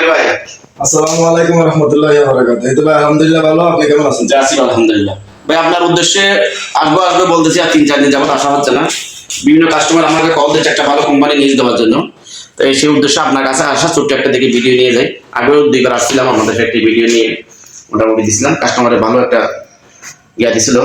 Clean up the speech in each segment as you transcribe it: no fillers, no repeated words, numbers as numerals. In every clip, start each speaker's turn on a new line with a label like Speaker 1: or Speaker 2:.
Speaker 1: জাকির ভাই?
Speaker 2: আসসালামু আলাইকুম ওয়া রাহমাতুল্লাহি ওয়া বারাকাতুহু। এই তো ভাই আলহামদুলিল্লাহ ভালো, আপনি কেমন আছেন?
Speaker 1: জি আছি আলহামদুলিল্লাহ। ভাই আপনার উদ্দেশ্যে আসবো বলতেছি, আর 3-4 দিন যাবত আসা হচ্ছে না। বিভিন্ন কাস্টমার আমাকে কল দিচ্ছে একটা ভালো কোম্পানি নিয়ে দেওয়ার জন্য। তো সেই উদ্দেশ্যে আপনার কাছে আসা, ছোট্ট একটা দেখে ভিডিও নিয়ে যাই। আগেও 2বার আসছিলাম, আমাদের একটি ভিডিও নিয়ে মোটামুটি দিছিলাম, কাস্টমারের ভালো একটা ইয়া দিছিল,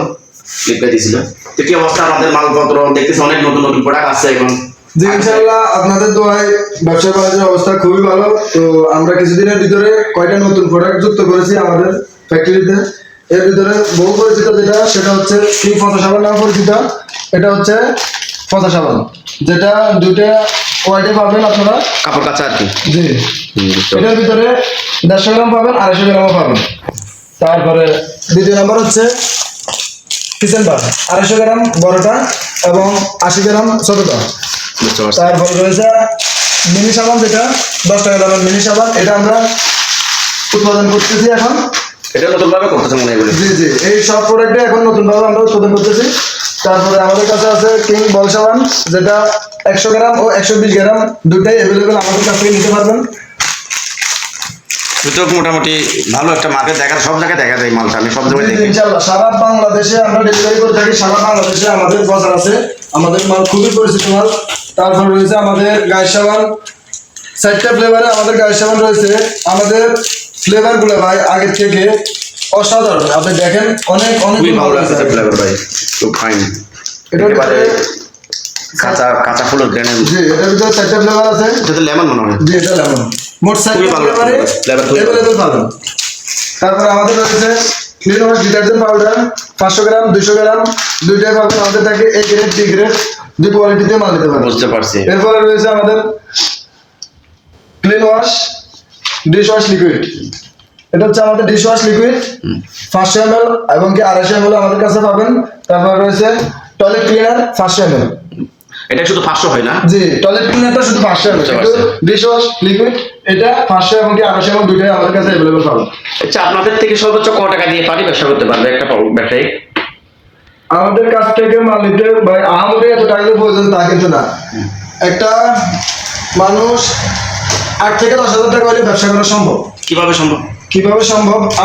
Speaker 1: ফিডব্যাক দিছিল। তো কি অবস্থা আমাদের মালপত্র দেখতেছি, অনেক নতুন নতুন প্রোডাক্ট আছে এখন।
Speaker 2: জি ইনশাআল্লাহ আপনাদের দোয়ায় ব্যবসা বাণিজ্যের অবস্থা খুবই ভালো। তো আমরা কিছুদিনের ভিতরে কয়টা নতুন প্রোডাক্ট যুক্ত করেছি আমাদের ফ্যাক্টরিতে। এর ভিতরে বহু পরিচিত সেটা হচ্ছে কিং ফসা সাবান নামে পরিচিত। এটা হচ্ছে ফসা সাবান, যেটা দুইটা ওয়াইটে পাবেন আপনারা,
Speaker 1: কাপড় কাচা আর কি।
Speaker 2: জি এটার ভিতরে 150 গ্রাম পাবেন, 250 গ্রামও পাবেন। তারপরে দ্বিতীয় নাম্বার হচ্ছে কিচেন বার, 250 গ্রাম বড়টা এবং 80 গ্রাম ছোটটা। তারপর রয়েছে মিনি সাবান, যেটা 10 টাকা দামের মিনি সাবান। এটা আমরা উৎপাদন করতেছি এখন।
Speaker 1: এটা নতুন ভাবে করতেছে মনে হয়।
Speaker 2: জি জি, এই সব প্রোডাক্টে এখন নতুন ভাবে আমরা উৎপাদন করতেছি। তারপরে আমাদের কাছে আছে কিং বল সাবান, যেটা 100 গ্রাম ও 120 গ্রাম দুটাই অ্যাভেলেবেল আমাদের কাছ থেকে নিতে পারবেন।
Speaker 1: তো মোটামুটি ভালো একটা মার্কেট, সব জায়গায় দেখা যায় মালটা, আমি সব জায়গায় দেখি।
Speaker 2: ইনশাআল্লাহ সারা বাংলাদেশে আমরা ডেলিভারি করে থাকি। সারা বাংলাদেশে আমাদের বাজার আছে, আমাদের মাল খুবই পরিচিত মাল। তারপর রয়েছে আমাদের গায়ের সাবান, 4টা ফ্লেভারে আমাদের গায়ের সাবান রয়েছে। আমাদের ফ্লেভার গুলো ভাই আগের থেকে অসাধারণ, আপনি দেখেন অনেক অনেক
Speaker 1: ভালো লাগছে ফ্লেভার ভাই, খুব ফাইন। একেবারে কাঁচা কাঁচা ফুলের গ্রেনেড।
Speaker 2: জি এটার ভিতরে 4টা ফ্লেভার আছে।
Speaker 1: এটা লেমন মনে হয়।
Speaker 2: জি এটা লেমন। মোট 4টা ফ্লেভারে अवेलेबल পাবেন। তারপর আমাদের রয়েছে ক্লিন ওয়াশ ডিটারজেন্ট পাউডার, 500 গ্রাম 200 গ্রাম দুইটাই পাবেন আমাদের থেকে। এ গ্রেড বি গ্রেড দুই কোয়ালিটিতে মাল নিতে পারবেন।
Speaker 1: বুঝতে পারছি।
Speaker 2: এরপরে রয়েছে আমাদের clean wash dish wash liquid. এটা হচ্ছে আমাদের ডিশ ওয়াশ লিকুইড 500 ml এবং কি 250 ml আমাদের কাছে পাবেন। তারপর রয়েছে টয়লেট ক্লিনার 500 ml।
Speaker 1: এটা শুধু 500 হয় না?
Speaker 2: জি টয়লেট ক্লিনারটা শুধু 500 ml, কিন্তু ডিশ ওয়াশ লিকুইড এটা 500 এবং কি 250 ml দুইটাই আমাদের কাছে अवेलेबल পাবেন।
Speaker 1: আচ্ছা, আপনাদের থেকে সর্বোচ্চ কত টাকা দিয়ে পারি ব্যবসা করতে পারবে একটা ব্যবসায়ী?
Speaker 2: আমাদের কাছ থেকে মাল নিতে ভাই আমাদের এত টাকা প্রয়োজন তা কিন্তু না। একটা মানুষ 8 থেকে 10,000 টাকা হলে ব্যবসা করা সম্ভব।
Speaker 1: কিভাবে সম্ভব?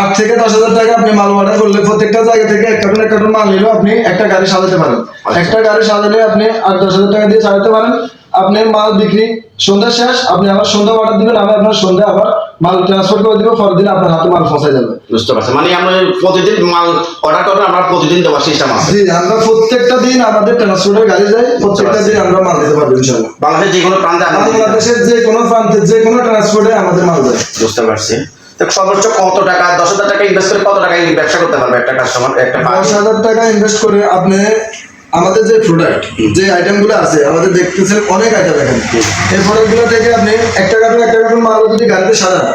Speaker 2: 8 থেকে 10,000 টাকা আপনি মাল অর্ডার করলে প্রত্যেকটা জায়গা থেকে এক কার্টন মাল নিলেও আপনি একটা গাড়ি সাজাতে পারেন। একটা গাড়ি সাজালে আপনি 8-10,000 টাকা দিয়ে সাজাতে পারেন। আপনার মাল বিক্রি সন্ধ্যা শেষ, আপনি আবার সন্ধ্যা অর্ডার দিবেন, আমি আপনার সন্ধ্যা আবার মাল ট্রান্সফার করে দিব, পরের দিন আপনার হাতে মাল পৌঁছে যাবে।
Speaker 1: বুঝতে পারছি, মানে আমরা প্রতিদিন মাল অর্ডার করলে আমরা প্রতিদিন দেওয়ার সিস্টেম আছে।
Speaker 2: জি আমরা প্রত্যেকটা দিন আমাদের ট্রান্সপোর্টের গাড়ি যায়, প্রত্যেকটা দিন আমরা মাল দিতে পারবো ইনশাআল্লাহ।
Speaker 1: বাংলাদেশের যে কোনো প্রান্তে,
Speaker 2: বাংলাদেশের যে কোনো প্রান্তে যে কোনো ট্রান্সপোর্টে আমাদের মাল যায়।
Speaker 1: বুঝতে পারছি। সর্বোচ্চ কত টাকা, 10,000 টাকা ইনভেস্ট করে কত টাকা ব্যবসা করতে পারবে একটা কাস্টমার?
Speaker 2: 10,000 টাকা ইনভেস্ট করে আপনি আমাদের যে প্রোডাক্ট যে আইটেমগুলো আছে, আমাদের দেখতেছেন অনেক আইটেম এখানে। এই প্রোডাক্টগুলো থেকে আপনি একটা কার্টন মাল যদি গাড়িতে সাজান,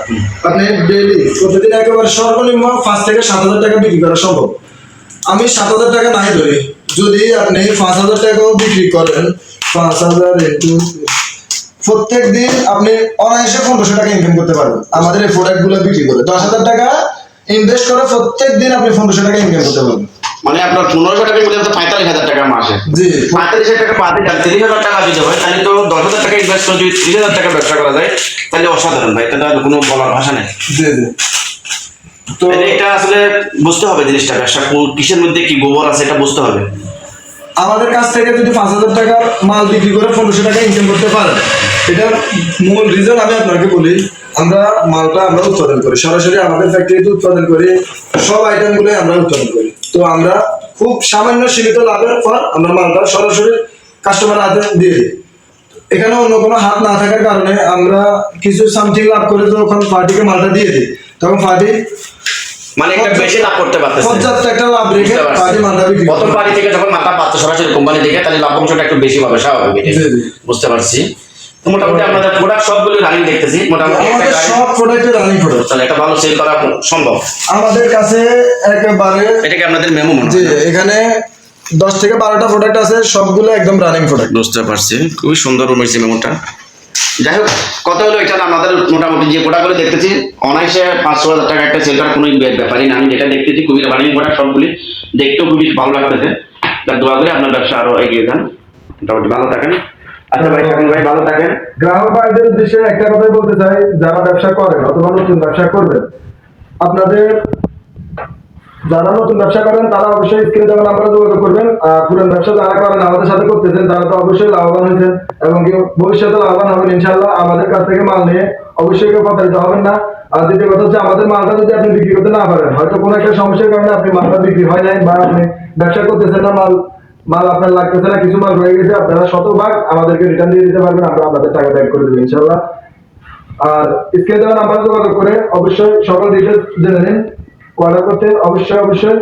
Speaker 2: আপনি ডেইলি প্রতিদিন একেবারে সর্বনিম্ন 5 থেকে 7,000 টাকা বিক্রি করা সম্ভব। আমি 7,000 টাকা নাই ধরি, যদি আপনি 5,000 টাকাও বিক্রি করেন, 5,000 ইনটু প্রত্যেক দিন আপনি অনায়াসে 1,500 টাকা ইনকাম করতে পারবেন আমাদের এই প্রোডাক্টগুলো বিক্রি করে। 10,000 টাকা ইনভেস্ট করে প্রত্যেক দিন আপনি 1,500 টাকা ইনকাম করতে পারবেন।
Speaker 1: মানে আপনার 1500 টাকা বলে 45,000 টাকা মাসে।
Speaker 2: জি
Speaker 1: 45,000 টাকা পাতে 30,000 টাকা দিতে হয়, তাহলে তো 10,000 টাকা ইনভেস্ট করে যদি 30,000 টাকা ব্যবসা করা যায়, তাহলে অসাধারণ ভাই, তাহলে আর কোনো বলার ভাষা নেই।
Speaker 2: জি জি।
Speaker 1: তো এটা আসলে বুঝতে হবে জিনিসটা, ব্যবসা কিসের মধ্যে কি গোবর আছে এটা বুঝতে হবে।
Speaker 2: আমাদের কাছ থেকে যদি 5,000 টাকার মাল বিক্রি করে 1,500 টাকা ইনকাম করতে পারেন, এটার মূল রিজন আমি আপনাকে বলি। আমরা মালটা আমরা উৎপাদন করি, সরাসরি আমাদের ফ্যাক্টরিতে উৎপাদন করি, সব আইটেমগুলোই আমরা উৎপাদন করি। তো আমরা খুব সামান্য সীমিত লাভের পর আমরা মালটা সরাসরি কাস্টমার হাতে দিয়ে দিই। এখানে অন্য কোনো হাত না থাকার কারণে আমরা কিছু সামথিং লাভ করে যখন পার্টিকে মালটা দিয়ে দিই, তখন পার্টি
Speaker 1: মানে একটা বেশি লাভ করতে পারতেছে,
Speaker 2: পর্যাপ্ত একটা লাভ রেখে পার্টি মালটা বিক্রি করে।
Speaker 1: প্রথম পার্টি থেকে যখন মালটা পাচ্ছে সরাসরি কোম্পানি থেকে, তাহলে লাভ অংশটা একটু বেশি পাবে, স্বাভাবিক। বুঝতে পারছি। তো মোটামুটি আপনাদের প্রোডাক্ট সবগুলো রানিং দেখতেছি, মোটামুটি
Speaker 2: আমাদের সব প্রোডাক্টে রানিং প্রোডাক্ট,
Speaker 1: তাহলে এটা ভালো সেল করা সম্ভব
Speaker 2: আমাদের কাছে একেবারে।
Speaker 1: এটা কি আপনাদের মেমো মনে হয়?
Speaker 2: জি এখানে 10 থেকে 12টা প্রোডাক্ট আছে, সবগুলো একদম রানিং প্রোডাক্ট।
Speaker 1: বুঝতে পারছি, খুবই সুন্দর রয়েছে মেমোটা। যাই হোক, কত হলো এটা আমাদের মোটামুটি যে প্রোডাক্টগুলো দেখতেছি অনায়াসে 500,000 টাকা একটা সেল করার কোনো ব্যাপারই না। আমি যেটা দেখতেছি খুবই রানিং প্রোডাক্ট, সবগুলি দেখতেও খুবই ভালো লাগতেছে। তার দোয়া করে আপনার ব্যবসা আরো এগিয়ে যান, মোটামুটি ভালো থাকেন। আচ্ছা ভাই, শাকিল ভাই ভালো থাকেন।
Speaker 2: গ্রাহক ভাইদের উদ্দেশ্যে একটা কথাই বলতে চাই, যারা ব্যবসা করেন অথবা নতুন ব্যবসা করবেন, আপনাদের যারা নতুন ব্যবসা করেন তারা অবশ্যই স্ক্রিনে দেওয়া নাম্বারে যোগাযোগ করবেন। আর পুরান ব্যবসা যারা করেন আমাদের সাথে করতেছেন তারা তো অবশ্যই লাভবান হয়েছেন এবং কি ভবিষ্যতে লাভবান হবেন ইনশাআল্লাহ। আমাদের কাছ থেকে মাল নিয়ে অবশ্যই কেউ প্রতারিত হবেন না। আর দ্বিতীয় কথা হচ্ছে, আমাদের মালটা যদি আপনি বিক্রি করতে না পারেন, হয়তো কোনো একটা সমস্যার কারণে আপনি মালটা বিক্রি হয় নাই বা আপনি ব্যবসা করতেছেন না, মাল আপনার লাগতেছে না, কিছু মাল রয়ে গেছে, আপনারা শতভাগ আমাদেরকে রিটার্ন দিয়ে দিতে পারবেন, আমরা আপনাদের টাকা ব্যাক করে দেবো ইনশাআল্লাহ। আর স্ক্রিনে দেওয়া নাম্বার যোগাযোগ করে অবশ্যই সকল ডিটেলস জেনে নিন। অর্ডার করতে অবশ্যই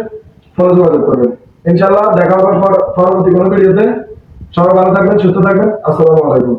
Speaker 2: ফোনে যোগাযোগ করবেন ইনশাআল্লাহ। দেখা হবে পরবর্তী কোনো ভিডিওতে। সবাই ভালো থাকবেন, সুস্থ থাকবেন। আসসালামু আলাইকুম।